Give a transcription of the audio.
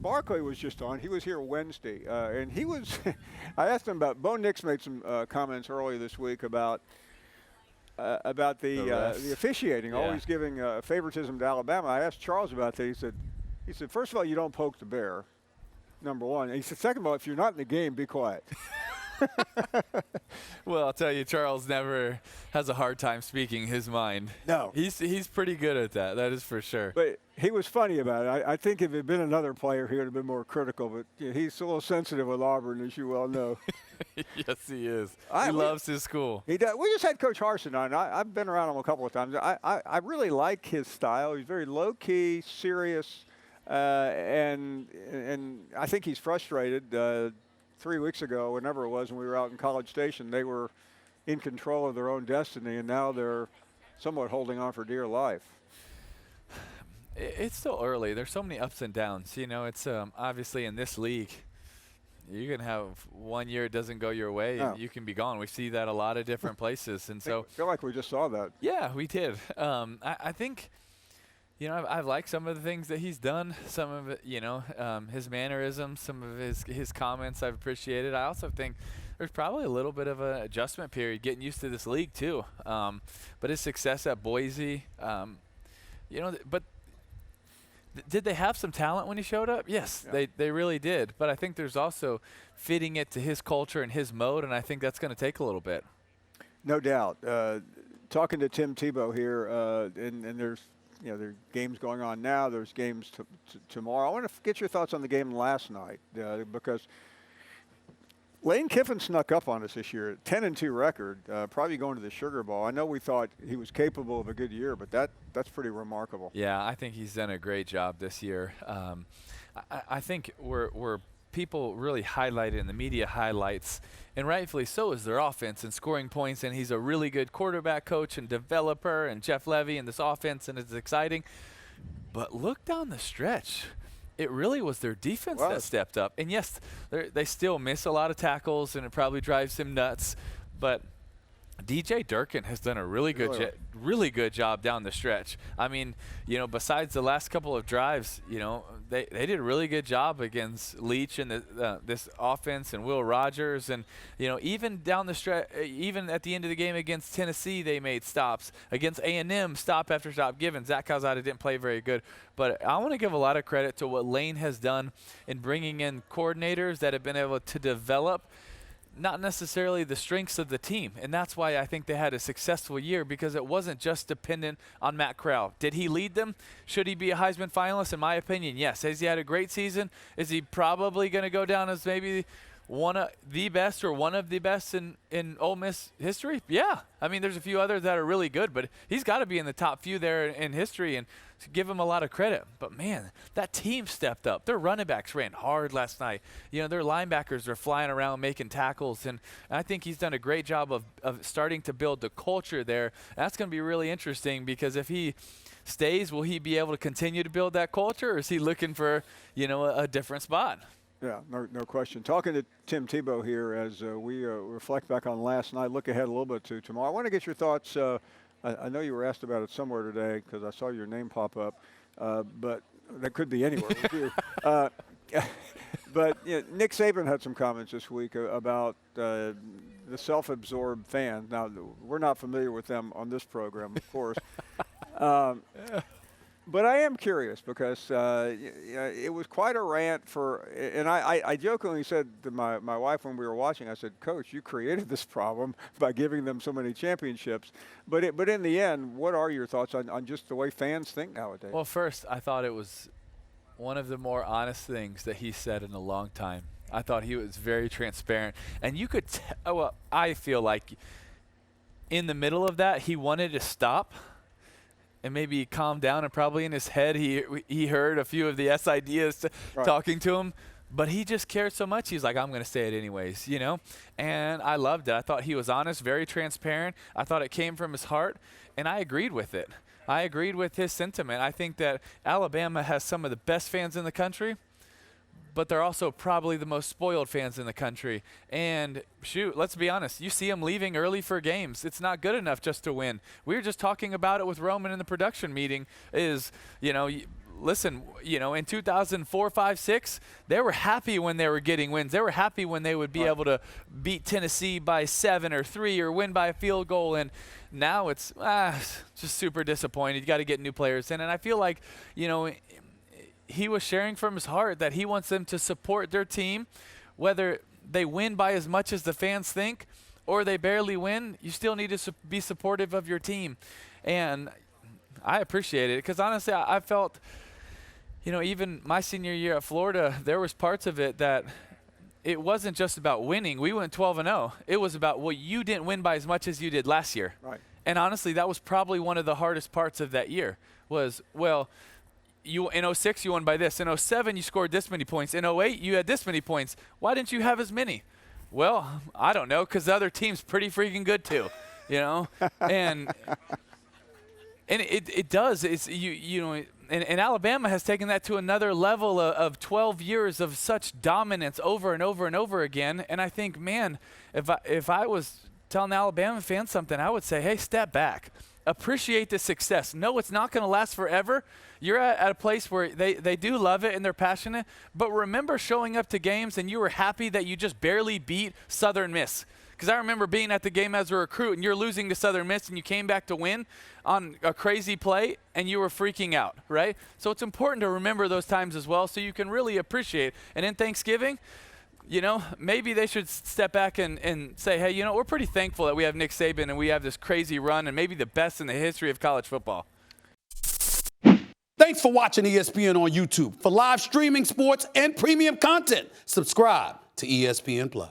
Barkley was just on. He was here Wednesday, and he was. I asked him about. Bo Nix made some comments earlier this week about the officiating, always giving favoritism to Alabama. I asked Charles about that. He said, first of all, you don't poke the bear, number one. And he said, second of all, if you're not in the game, be quiet. Well, I'll tell you, Charles never has a hard time speaking his mind. No. He's pretty good at that. That is for sure. But he was funny about it. I think if it had been another player, he would have been more critical. But he's a little sensitive with Auburn, as you well know. Yes, he is. He loves his school. He does. We just had Coach Harsin on. I've been around him a couple of times. I really like his style. He's very low-key, serious, and I think he's frustrated. 3 weeks ago, whenever it was, when we were out in College Station, they were in control of their own destiny, and now they're somewhat holding on for dear life. It's still early. There's so many ups and downs. It's obviously in this league, you can have 1 year it doesn't go your way, and you can be gone. We see that a lot of different places. And so I feel like we just saw that. Yeah, we did. I think – I've liked some of the things that he's done, some of it, his mannerisms, some of his comments I've appreciated. I also think there's probably a little bit of an adjustment period getting used to this league too. But his success at Boise, but did they have some talent when he showed up? Yes, yeah. They really did. But I think there's also fitting it to his culture and his mode, and I think that's going to take a little bit. No doubt. Talking to Tim Tebow here, and there's – there are games going on now. There's games tomorrow. I want to get your thoughts on the game last night because Lane Kiffin snuck up on us this year. 10-2 record, probably going to the Sugar Bowl. I know we thought he was capable of a good year, but that's pretty remarkable. Yeah, I think he's done a great job this year. I think we're people really highlight it in the media highlights, and rightfully so, is their offense and scoring points, and he's a really good quarterback coach and developer, and Jeff Levy and this offense, and it's exciting. But look down the stretch. It really was their defense that stepped up. And yes, they still miss a lot of tackles, and it probably drives him nuts, but DJ Durkin has done a really good job down the stretch. I mean, besides the last couple of drives, they did a really good job against Leach and this offense and Will Rogers. And, even down the stretch, even at the end of the game against Tennessee, they made stops. Against A&M, stop after stop given. Zach Calzada didn't play very good. But I want to give a lot of credit to what Lane has done in bringing in coordinators that have been able to develop not necessarily the strengths of the team. And that's why I think they had a successful year, because it wasn't just dependent on Matt Corral. Did he lead them? Should he be a Heisman finalist? In my opinion, yes. Has he had a great season? Is he probably going to go down as maybe one of the best or one of the best in Ole Miss history? Yeah. I mean, there's a few others that are really good, but he's got to be in the top few there in history, and give him a lot of credit. But, man, that team stepped up. Their running backs ran hard last night. Their linebackers are flying around making tackles, and I think he's done a great job of starting to build the culture there. That's going to be really interesting, because if he stays, will he be able to continue to build that culture, or is he looking for, a different spot? Yeah, no question. Talking to Tim Tebow here as we reflect back on last night, look ahead a little bit to tomorrow. I want to get your thoughts. I know you were asked about it somewhere today because I saw your name pop up, but that could be anywhere with you. But Nick Saban had some comments this week about the self-absorbed fan. Now, we're not familiar with them on this program, of course. But I am curious because it was quite a rant and I jokingly said to my wife when we were watching, I said, Coach, you created this problem by giving them so many championships. But in the end, what are your thoughts on just the way fans think nowadays? Well, first, I thought it was one of the more honest things that he said in a long time. I thought he was very transparent. And you could I feel like in the middle of that, he wanted to stop and maybe calm down, and probably in his head he heard a few of the ideas talking to him, but he just cared so much. He's like, I'm going to say it anyways, and I loved it. I thought he was honest, very transparent. I thought it came from his heart, and I agreed with it. I agreed with his sentiment. I think that Alabama has some of the best fans in the country, but they're also probably the most spoiled fans in the country. And shoot, let's be honest, you see them leaving early for games. It's not good enough just to win. We were just talking about it with Roman in the production meeting is, listen, in 2004, 5, 6, they were happy when they were getting wins. They were happy when they would be able to beat Tennessee by 7 or 3 or win by a field goal. And now it's just super disappointed. You got to get new players in. And I feel like, he was sharing from his heart that he wants them to support their team, whether they win by as much as the fans think or they barely win. You still need to be supportive of your team. And I appreciate it because, honestly, I felt, even my senior year at Florida, there was parts of it that it wasn't just about winning. We went 12-0. It was about, you didn't win by as much as you did last year. Right. And honestly, that was probably one of the hardest parts of that year was, you in 06 you won by this. In 07 you scored this many points. In 08 you had this many points. Why didn't you have as many? Well, I don't know, because the other team's pretty freaking good too, and it does. It's and Alabama has taken that to another level of 12 years of such dominance over and over and over again. And I think, man, if I was telling Alabama fans something, I would say, hey, step back. Appreciate the success. No, it's not going to last forever. You're at a place where they do love it and they're passionate. But remember showing up to games and you were happy that you just barely beat Southern Miss. Because I remember being at the game as a recruit and you're losing to Southern Miss and you came back to win on a crazy play and you were freaking out, right? So it's important to remember those times as well so you can really appreciate. And in Thanksgiving, maybe they should step back and say, hey, we're pretty thankful that we have Nick Saban and we have this crazy run and maybe the best in the history of college football. Thanks for watching ESPN on YouTube. For live streaming sports and premium content, subscribe to ESPN+.